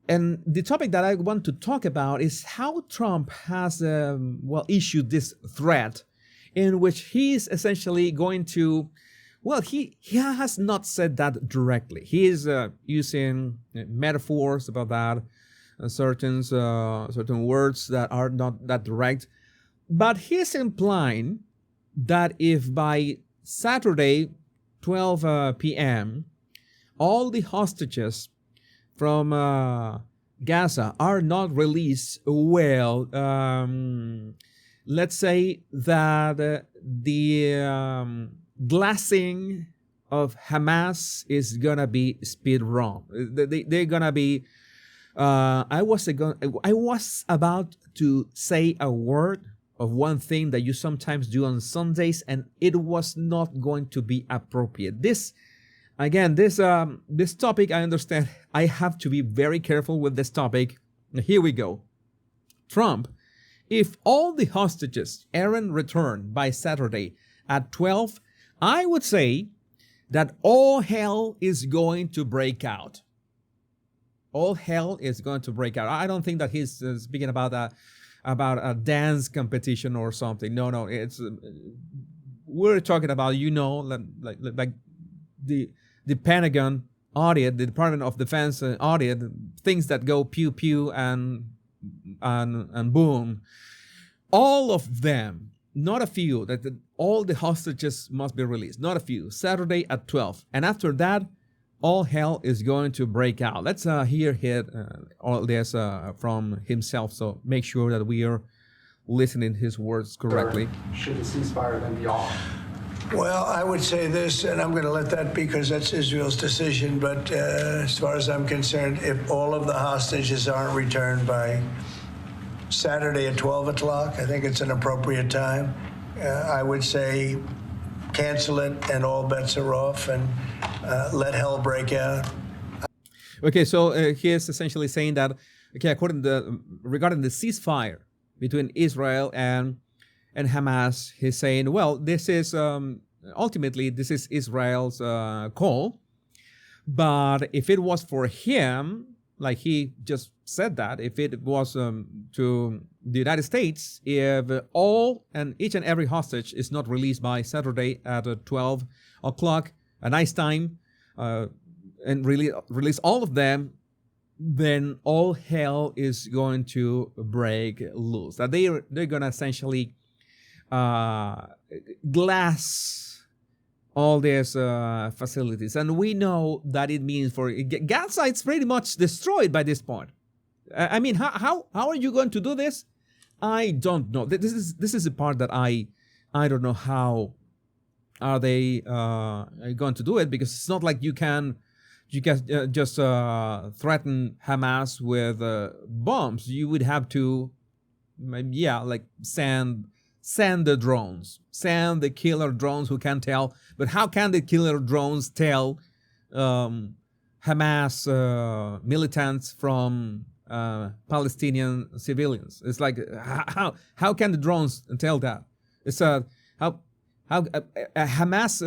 And the topic that I want to talk about is how Trump has, issued this threat in which he's essentially going to, he has not said that directly. He is using metaphors about that, certain words that are not that direct. But he's implying that if by Saturday, 12 p.m., all the hostages from Gaza are not released, let's say that the glassing of Hamas is gonna be speed wrong. They're gonna be. I was about to say a word of one thing that you sometimes do on Sundays, and it was not going to be appropriate. This topic, I understand. I have to be very careful with this topic. Here we go. Trump, if all the hostages aren't returned by Saturday at 12, I would say that all hell is going to break out. All hell is going to break out. I don't think that he's speaking about a dance competition or something. No, it's we're talking about like the Pentagon audit, the Department of Defense audit, things that go pew pew and boom. All of them, not a few. All the hostages must be released. Not a few. Saturday at 12, and after that, all hell is going to break out. Let's hear all this from himself. So make sure that we are listening his words correctly. Should the ceasefire then be off? Well, I would say this, and I'm going to let that because that's Israel's decision. But as far as I'm concerned, if all of the hostages aren't returned by Saturday at 12 o'clock, I think it's an appropriate time. I would say cancel it and all bets are off and let hell break out. Okay, so he is essentially saying that, regarding the ceasefire between Israel and Hamas, he's saying, well, this is ultimately this is Israel's call, but if it was for him, like he just said that, if it was to the United States, if each and every hostage is not released by Saturday at 12 o'clock, a nice time, and release all of them, then all hell is going to break loose. That they're going to essentially glass all these facilities, and we know that it means for Gaza, it's pretty much destroyed by this point. I mean, how are you going to do this? I don't know. This is the part that I don't know how are they going to do it, because it's not like you can just threaten Hamas with bombs. You would have to, send the drones, send the killer drones who can tell. But how can the killer drones tell Hamas militants from Palestinian civilians? It's like, how can the drones tell that? It's how Hamas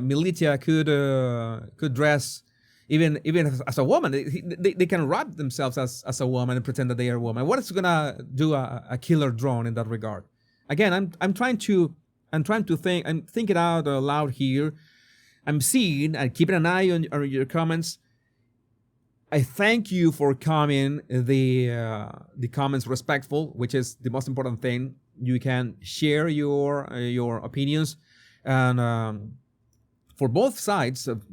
militia could dress even as a woman. They can wrap themselves as a woman and pretend that they are a woman. What is gonna do a killer drone in that regard? Again, I'm trying to think. I'm thinking out loud here. I'm seeing and keeping an eye on your comments. I thank you for coming. The comments respectful, which is the most important thing. You can share your opinions, and for both sides of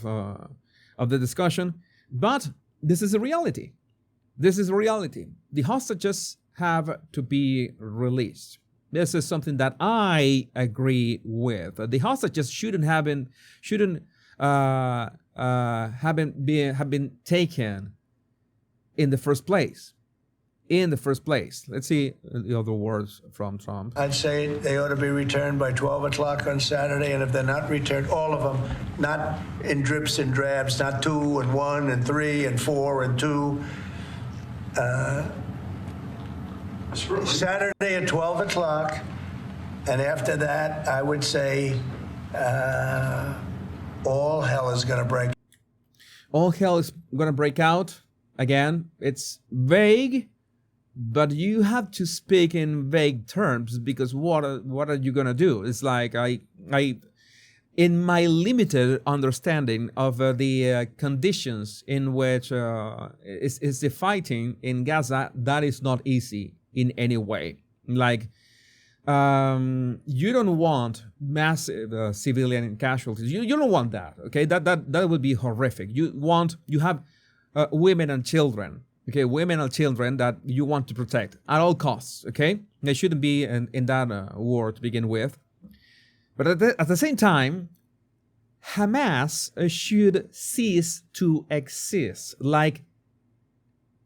the discussion. But this is a reality. The hostages have to be released. This is something that I agree with. The hostages shouldn't have been taken in the first place. Let's see the other words from Trump. I'd say they ought to be returned by 12 o'clock on Saturday, and if they're not returned, all of them, not in drips and drabs, not 2 and 1 and 3 and 4 and 2. Saturday at 12 o'clock, and after that, I would say all hell is going to break. All hell is going to break out. again, it's vague, but you have to speak in vague terms because what are you gonna do? It's like I in my limited understanding of the conditions in which is the fighting in Gaza, that is not easy in any way. Like, you don't want massive civilian casualties. You don't want that. Okay, that would be horrific. You have women and children. Okay, women and children that you want to protect at all costs. Okay, they shouldn't be in that war to begin with. But at the same time, Hamas should cease to exist. Like,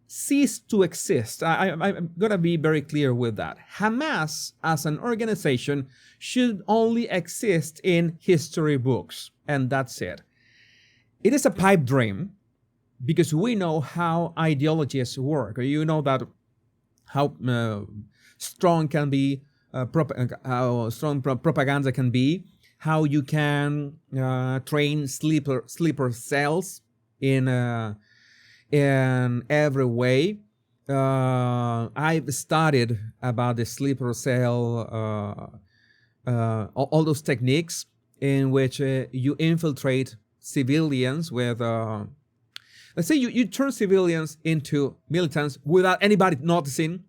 cease to exist. I'm going to be very clear with that. Hamas as an organization should only exist in history books, and that's it. It is a pipe dream because we know how ideologies work. You know that how strong can be how strong propaganda can be, how you can train sleeper cells in every way. I've studied about the sleeper cell, all those techniques in which you infiltrate civilians with, let's say you turn civilians into militants without anybody noticing.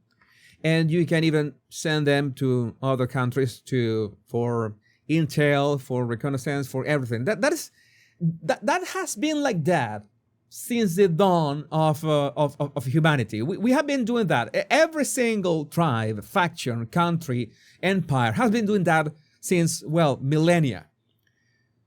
And you can even send them to other countries for intel, for reconnaissance, for everything. That has been like that since the dawn of humanity. We have been doing that. Every single tribe, faction, country, empire has been doing that since, well, millennia.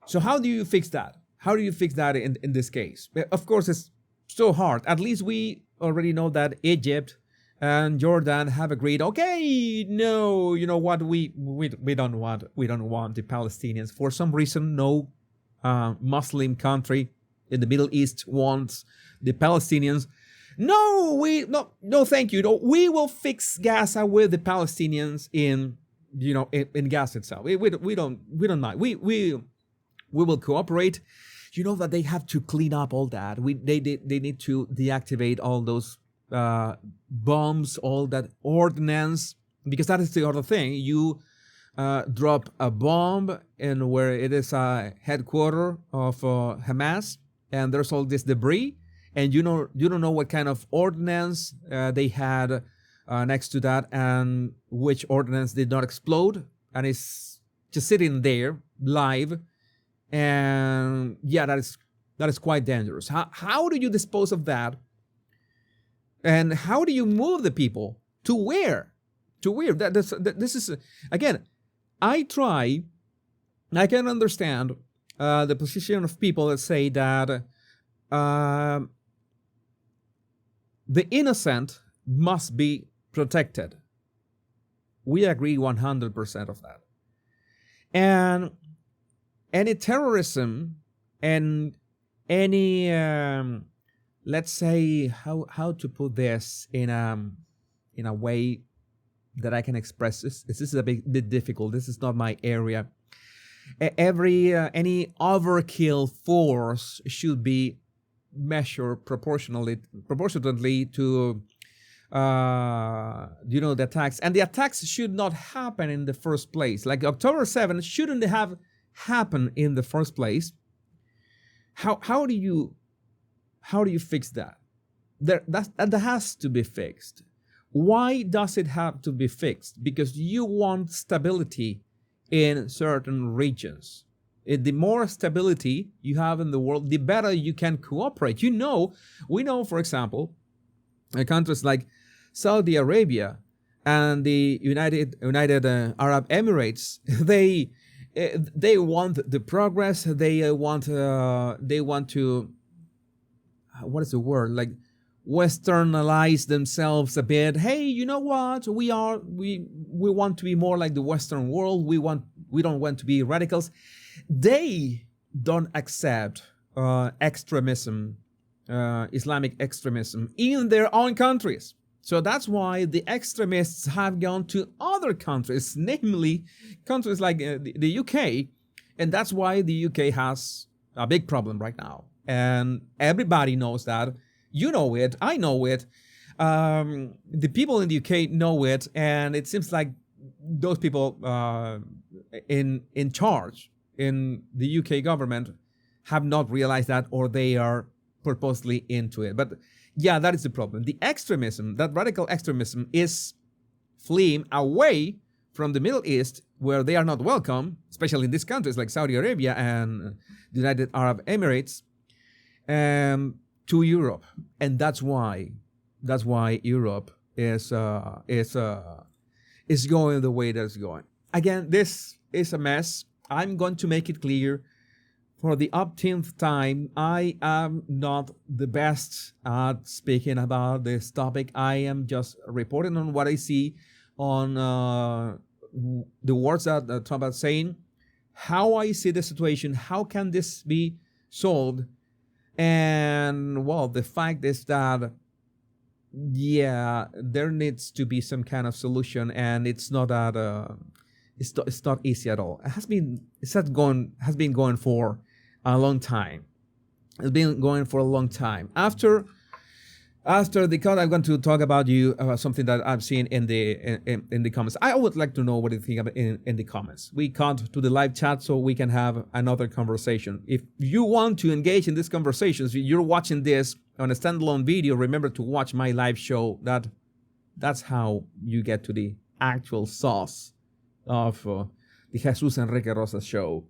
So how do you fix that? How do you fix that in this case? Of course, it's so hard. At least we already know that Egypt and Jordan have agreed, okay, no, you know what, we don't want the Palestinians. For some reason, no Muslim country in the Middle East wants the Palestinians. No, thank you. No, we will fix Gaza with the Palestinians in Gaza itself. We don't mind. We will cooperate. You know that they have to clean up all that. They need to deactivate all those bombs, all that ordnance, because that is the other thing. You drop a bomb in where it is a headquarters of Hamas, and there's all this debris, and you don't know what kind of ordnance they had next to that, and which ordnance did not explode, and it's just sitting there live, and yeah, that is quite dangerous. How do you dispose of that? And how do you move the people to where? This is, again, I can understand the position of people that say that the innocent must be protected. We agree 100% of that. And any terrorism and any let's say, how to put this in a way that I can express this. This is a bit difficult. This is not my area. Any overkill force should be measured proportionately to the attacks. And the attacks should not happen in the first place. Like October 7th shouldn't have happened in the first place. How do you fix that? That has to be fixed. Why does it have to be fixed? Because you want stability in certain regions. The more stability you have in the world, the better you can cooperate. We know, for example, countries like Saudi Arabia and the United Arab Emirates, they want the progress. They want to, what is the word? Like, westernize themselves a bit. Hey, you know what? We want to be more like the Western world. We don't want to be radicals. They don't accept extremism, Islamic extremism in their own countries. So that's why the extremists have gone to other countries, namely countries like the UK. And that's why the UK has a big problem right now. And everybody knows that. You know it. I know it. The people in the UK know it, and it seems like those people in charge in the UK government have not realized that, or they are purposely into it. But yeah, that is the problem. The extremism, that radical extremism, is fleeing away from the Middle East, where they are not welcome, especially in these countries like Saudi Arabia and the United Arab Emirates, to Europe. And that's why Europe is going the way that it's going. Again, this is a mess. I'm going to make it clear for the upteenth time, I am not the best at speaking about this topic. I am just reporting on what I see, on the words that Trump is saying, how I see the situation, how can this be solved. And well, the fact is that, yeah, there needs to be some kind of solution, and it's not that it's not easy at all. It has been going for a long time. It's been going for a long time. After the cut, I'm going to talk about something that I've seen in the comments. I would like to know what you think about in the comments. We cut to the live chat so we can have another conversation. If you want to engage in these conversations, if you're watching this on a standalone video, remember to watch my live show. That's how you get to the actual sauce of the Jesus Enrique Rosas show.